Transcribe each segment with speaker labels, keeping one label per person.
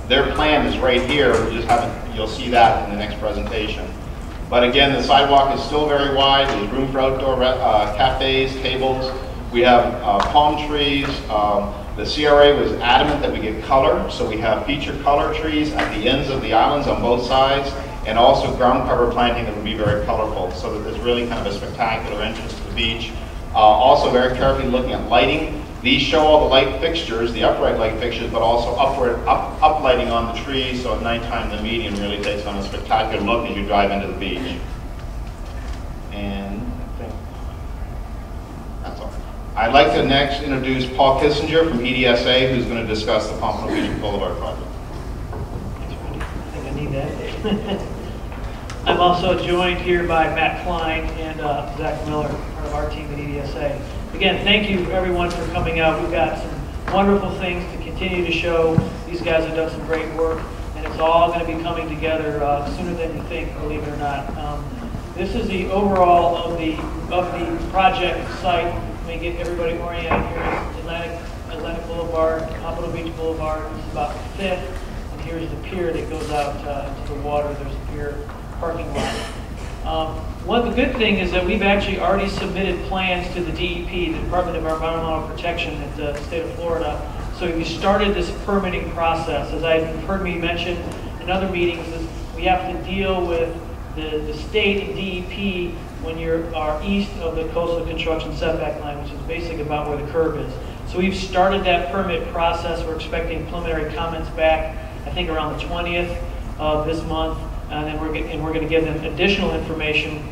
Speaker 1: Their plan is right here. We just haven't, you'll see that in the next presentation. But again, the sidewalk is still very wide. There's room for outdoor cafes, tables. We have palm trees. The CRA was adamant that we get color, so we have feature color trees at the ends of the islands on both sides, and also ground cover planting that would be very colorful, so that there's really kind of a spectacular entrance to the beach. Also very carefully looking at lighting. These show all the light fixtures, the upright light fixtures, but also up lighting on the trees, so at nighttime the median really takes on a spectacular look as you drive into the beach. And I think that's all. I'd like to next introduce Paul Kissinger from EDSA, who's going to discuss the Pompano Beach Boulevard project.
Speaker 2: I think I need that. I'm also joined here by Matt Klein and Zach Miller, part of our team at EDSA. Again, thank you everyone for coming out. We've got some wonderful things to continue to show. These guys have done some great work, and it's all going to be coming together sooner than you think, believe it or not. This is the overall of the project site. Let me get everybody oriented here. Atlantic Boulevard, Pompano Beach Boulevard. This is about 5th, and here's the pier that goes out into the water. There's a pier parking lot. One the good thing is that we've actually already submitted plans to the DEP, the Department of Environmental Protection at the state of Florida. So we started this permitting process. As I've heard me mention in other meetings, is we have to deal with the state and DEP when you are east of the coastal construction setback line, which is basically about where the curve is. So we've started that permit process. We're expecting preliminary comments back, I think around the 20th of this month. And then we're going to give them additional information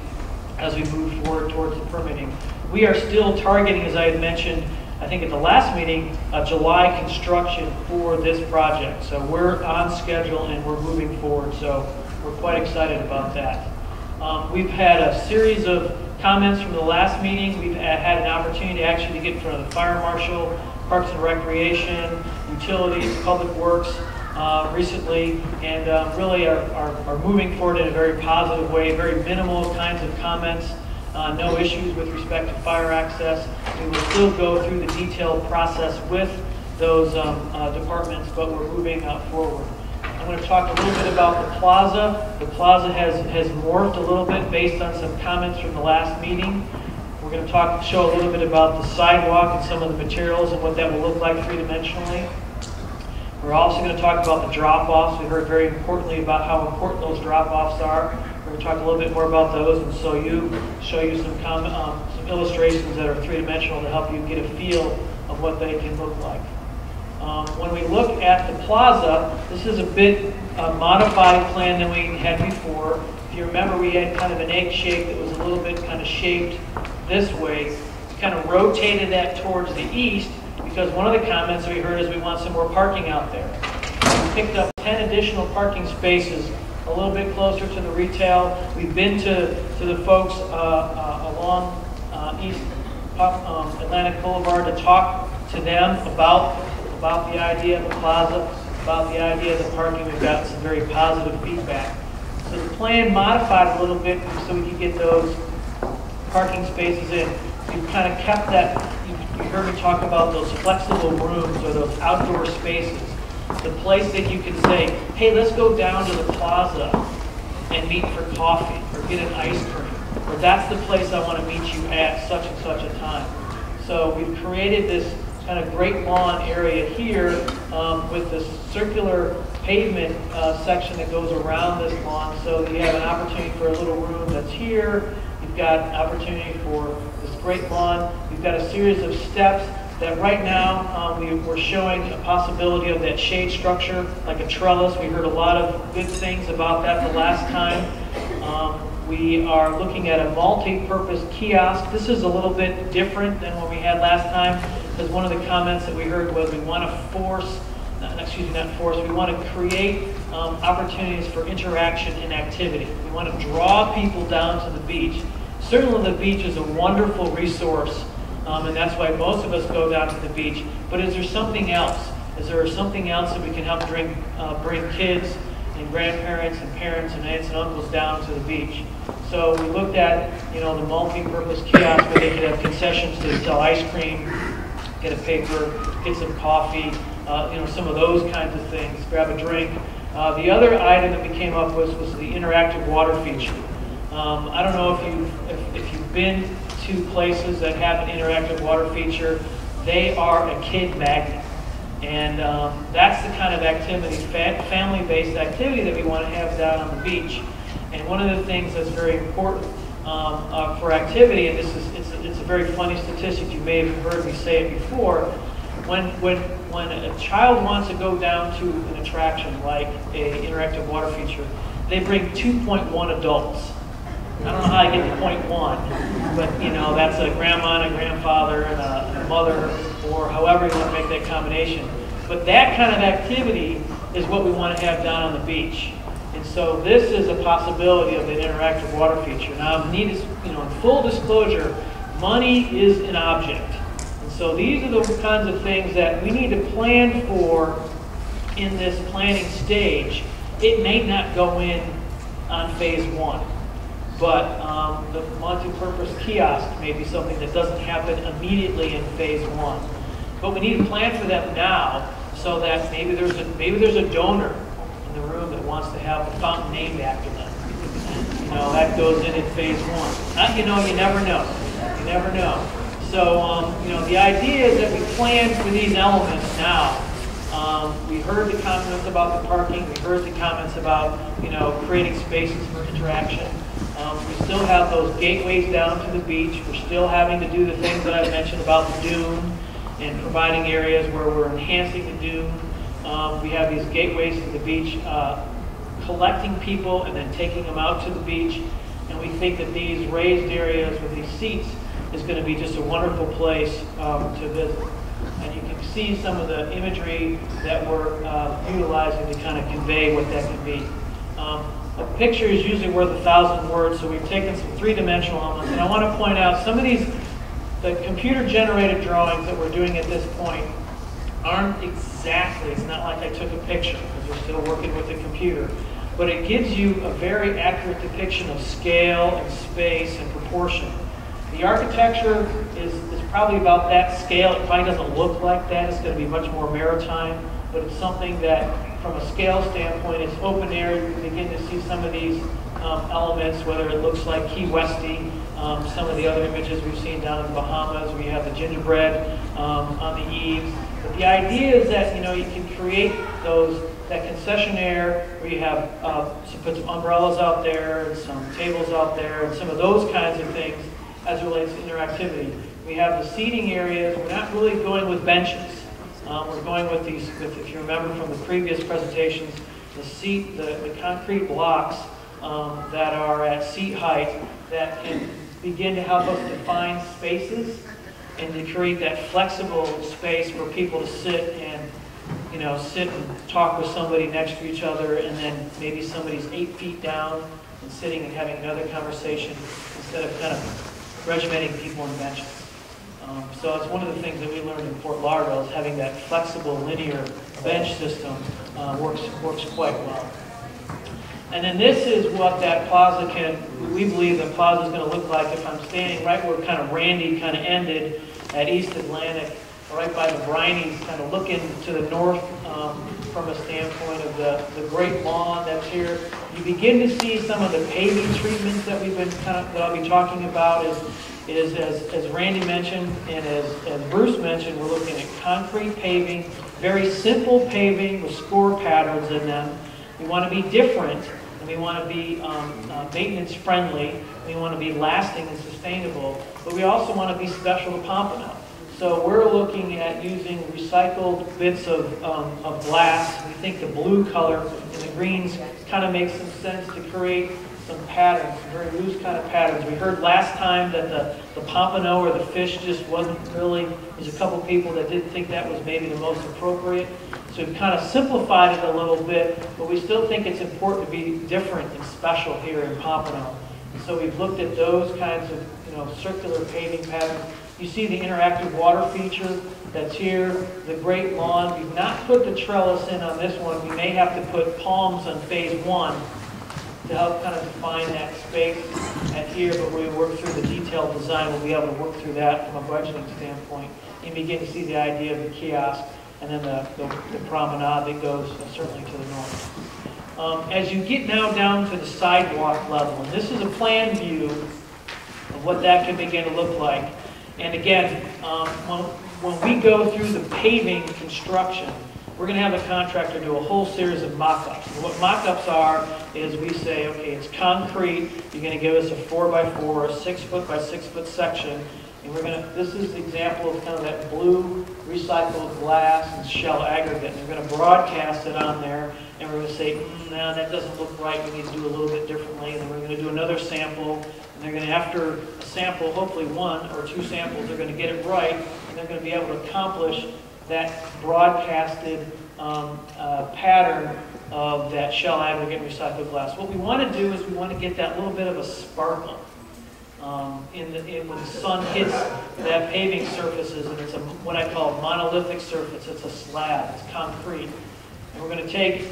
Speaker 2: as we move forward towards the permitting. We are still targeting, as I had mentioned, I think at the last meeting, July construction for this project. So we're on schedule and we're moving forward. So we're quite excited about that. We've had a series of comments from the last meeting. We've had an opportunity actually to get in front of the fire marshal, Parks and Recreation, utilities, public works, recently, and really are moving forward in a very positive way, very minimal kinds of comments, no issues with respect to fire access. We will still go through the detailed process with those departments, but we're moving forward. I'm going to talk a little bit about the plaza. The plaza has morphed a little bit based on some comments from the last meeting. We're going to show a little bit about the sidewalk and some of the materials and what that will look like three-dimensionally. We're also going to talk about the drop-offs. We heard very importantly about how important those drop-offs are. We're going to talk a little bit more about those and show you some illustrations that are three-dimensional to help you get a feel of what they can look like. When we look at the plaza, this is a bit modified plan than we had before. If you remember, we had kind of an egg shape that was a little bit kind of shaped this way. We kind of rotated that towards the east, because one of the comments we heard is we want some more parking out there. We picked up 10 additional parking spaces a little bit closer to the retail. We've been to the folks along East Atlantic Boulevard to talk to them about the idea of the plaza, about the idea of the parking. We've gotten some very positive feedback. So the plan modified a little bit so we could get those parking spaces in. We've kind of kept that. You heard me talk about those flexible rooms or those outdoor spaces. The place that you can say, hey, let's go down to the plaza and meet for coffee or get an ice cream. Or that's the place I want to meet you at such and such a time. So we've created this kind of great lawn area here with this circular pavement section that goes around this lawn. So you have an opportunity for a little room that's here. You've got an opportunity for this great lawn. We've got a series of steps that right now we're showing a possibility of that shade structure, like a trellis. We heard a lot of good things about that the last time. We are looking at a multi-purpose kiosk. This is a little bit different than what we had last time, because one of the comments that we heard was we want to we want to create opportunities for interaction and activity. We want to draw people down to the beach. Certainly the beach is a wonderful resource, and that's why most of us go down to the beach. But is there something else? Is there something else that we can help bring kids and grandparents and parents and aunts and uncles down to the beach? So we looked at, the multi-purpose kiosk where they could have concessions to sell ice cream, get a paper, get some coffee, some of those kinds of things, grab a drink. The other item that we came up with was the interactive water feature. I don't know if you've been to places that have an interactive water feature. They are a kid magnet. And that's the kind of activity, family-based activity that we want to have down on the beach. And one of the things that's very important for activity, and it's a very funny statistic, you may have heard me say it before, when a child wants to go down to an attraction like an interactive water feature, they bring 2.1 adults. I don't know how I get to 0.1, but that's a grandma and a grandfather and a mother, or however you want to make that combination. But that kind of activity is what we want to have down on the beach. And so this is a possibility of an interactive water feature. Now, in full disclosure, money is an object. And so these are the kinds of things that we need to plan for in this planning stage. It may not go in on phase 1. But the multi-purpose kiosk may be something that doesn't happen immediately in phase 1. But we need to plan for them now, so that maybe there's a donor in the room that wants to have a fountain named after them. That goes in phase 1. You never know. You never know. So the idea is that we plan for these elements now. We heard the comments about the parking. We heard the comments about creating spaces for interaction. We still have those gateways down to the beach. We're still having to do the things that I mentioned about the dune and providing areas where we're enhancing the dune. We have these gateways to the beach, collecting people and then taking them out to the beach. And we think that these raised areas with these seats is going to be just a wonderful place to visit. And you can see some of the imagery that we're utilizing to kind of convey what that can be. A picture is usually worth 1,000 words, so we've taken some three-dimensional elements. And I want to point out some of these, the computer-generated drawings that we're doing at this point aren't exactly, it's not like I took a picture, because we're still working with the computer. But it gives you a very accurate depiction of scale and space and proportion. The architecture is probably about that scale. It probably doesn't look like that. It's going to be much more maritime, but it's something that, from a scale standpoint, it's open air. You can begin to see some of these elements, whether it looks like Key Westy, some of the other images we've seen down in the Bahamas. We have the gingerbread on the eaves. But the idea is that you can create that concessionaire where you have put some umbrellas out there and some tables out there and some of those kinds of things as it relates to interactivity. We have the seating areas. We're not really going with benches. We're going with these, if you remember from the previous presentations, the concrete blocks that are at seat height that can begin to help us define spaces and to create that flexible space for people to sit and talk with somebody next to each other, and then maybe somebody's 8 feet down and sitting and having another conversation instead of kind of regimenting people on benches. So it's one of the things that we learned in Fort Lauderdale, is having that flexible linear bench system works quite well. And then this is what that plaza we believe the plaza is going to look like if I'm standing right where kind of Randy kind of ended at East Atlantic, right by the Briney's, kind of looking to the north from a standpoint of the great lawn that's here. You begin to see some of the paving treatments that that I'll be talking about is as Randy mentioned and as Bruce mentioned, we're looking at concrete paving, very simple paving with score patterns in them. We want to be different, and we want to be maintenance friendly. We want to be lasting and sustainable, but we also want to be special to Pompano. So we're looking at using recycled bits of glass. We think the blue color and the greens kind of makes some sense to create some patterns, very loose kind of patterns. We heard last time that the pompano or the fish just wasn't really, there's a couple people that didn't think that was maybe the most appropriate. So we've kind of simplified it a little bit, but we still think it's important to be different and special here in Pompano. And so we've looked at those kinds of circular paving patterns. You see the interactive water feature that's here, the great lawn. We've not put the trellis in on this one. We may have to put palms on phase 1 to help kind of define that space at here, but we work through the detailed design. We'll be able to work through that from a budgeting standpoint and begin to see the idea of the kiosk. and then the promenade that goes certainly to the north. As you get now down to the sidewalk level, and this is a plan view of what that can begin to look like. And again, when we go through the paving construction, we're going to have a contractor do a whole series of mock-ups. What mock-ups are is we say, okay, it's concrete. You're going to give us a 4x4, a 6 foot by 6 foot section. And we're going to, this is the example of kind of that blue recycled glass and shell aggregate. And we're going to broadcast it on there. And we're going to say, no, that doesn't look right. We need to do a little bit differently. And then we're going to do another sample. And they're going to, after a sample, hopefully 1 or 2 samples, they're going to get it right. And they're going to be able to accomplish that broadcasted pattern of that shell aggregate and recycled glass. What we want to do is we want to get that little bit of a sparkle when the sun hits that paving surfaces, and it's what I call monolithic surface. It's a slab. It's concrete. And we're going to take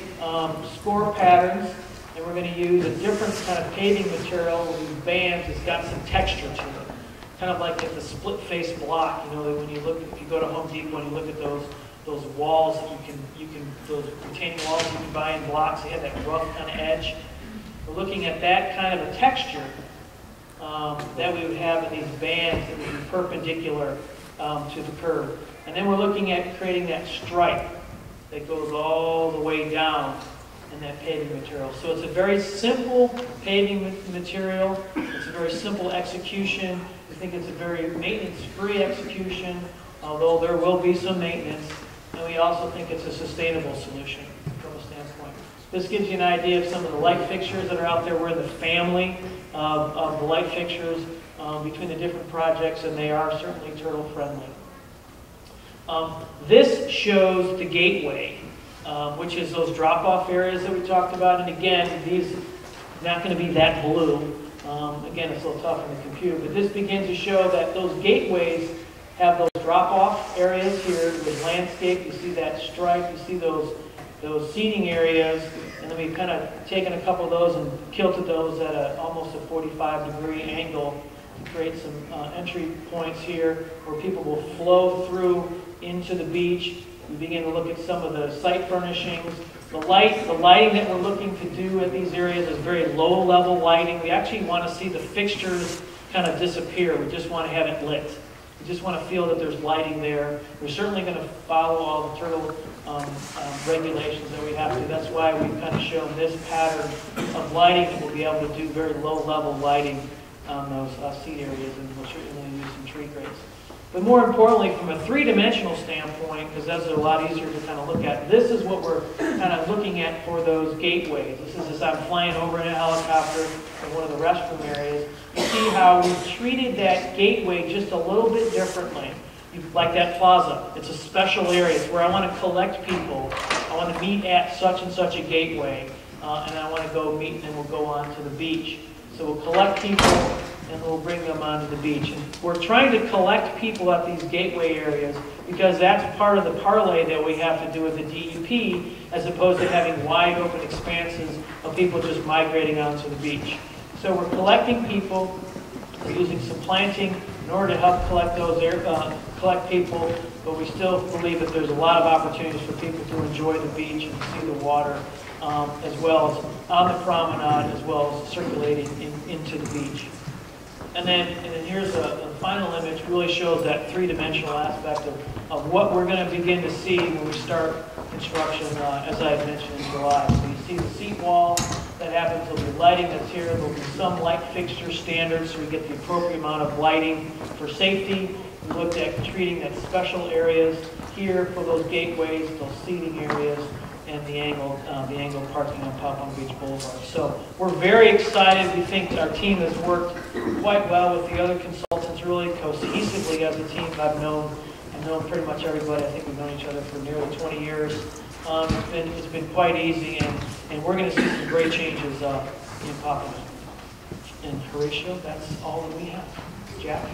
Speaker 2: score patterns, and we're going to use a different kind of paving material with these bands. It's got some texture to it. Kind of like at the split-face block, you know, when you look, if you go to Home Depot and you look at those walls that those retaining walls you can buy in blocks, they have that rough kind of edge. We're looking at that kind of a texture that we would have in these bands that would be perpendicular to the curb. And then we're looking at creating that stripe that goes all the way down in that paving material. So it's a very simple paving material. It's a very simple execution. We think it's a very maintenance-free execution, although there will be some maintenance. And we also think it's a sustainable solution from a standpoint. This gives you an idea of some of the light fixtures that are out there. We're in the family of the light fixtures between the different projects, and they are certainly turtle-friendly. This shows the gateway, which is those drop-off areas that we talked about. And again, these are not going to be that blue. Again, it's a little tough on the computer, but this begins to show that those gateways have those drop-off areas here with landscape. You see that stripe. You see those seating areas, and then we've kind of taken a couple of those and kilted those at almost a 45-degree angle to create some entry points here where people will flow through into the beach. We begin to look at some of the site furnishings. The lighting that we're looking to do at these areas is very low-level lighting. We actually want to see the fixtures kind of disappear. We just want to have it lit. We just want to feel that there's lighting there. We're certainly going to follow all the turtle regulations that we have to. That's why we've kind of shown this pattern of lighting, that we'll be able to do very low-level lighting on those seat areas, and we'll certainly use some tree grates. But more importantly, from a three-dimensional standpoint, because those are a lot easier to kind of look at, this is what we're kind of looking at for those gateways. This is as I'm flying over in a helicopter in one of the restroom areas. You see how we treated that gateway just a little bit differently. Like that plaza, it's a special area. It's where I want to collect people. I want to meet at such and such a gateway, and I want to go meet, and then we'll go on to the beach. So we'll collect people, and we'll bring them onto the beach. And we're trying to collect people at these gateway areas because that's part of the parlay that we have to do with the DEP, as opposed to having wide open expanses of people just migrating onto the beach. So we're collecting people. We're using some planting in order to help collect collect people, but we still believe that there's a lot of opportunities for people to enjoy the beach and see the water, as well as on the promenade, as well as circulating into the beach. And then here's a final image, really shows that three-dimensional aspect of what we're going to begin to see when we start construction, as I had mentioned in July. So you see the seat wall that happens, there'll be lighting that's here, there'll be some light fixture standards so we get the appropriate amount of lighting for safety. We looked at treating that special areas here for those gateways, those seating areas, and the angled parking on Pompano Beach Boulevard. So we're very excited. We think our team has worked quite well with the other consultants, really cohesively as a team. I've known pretty much everybody. I think we've known each other for nearly 20 years. It's been quite easy, and we're going to see some great changes in Pompano. And Horatio, that's all that we have. Jack?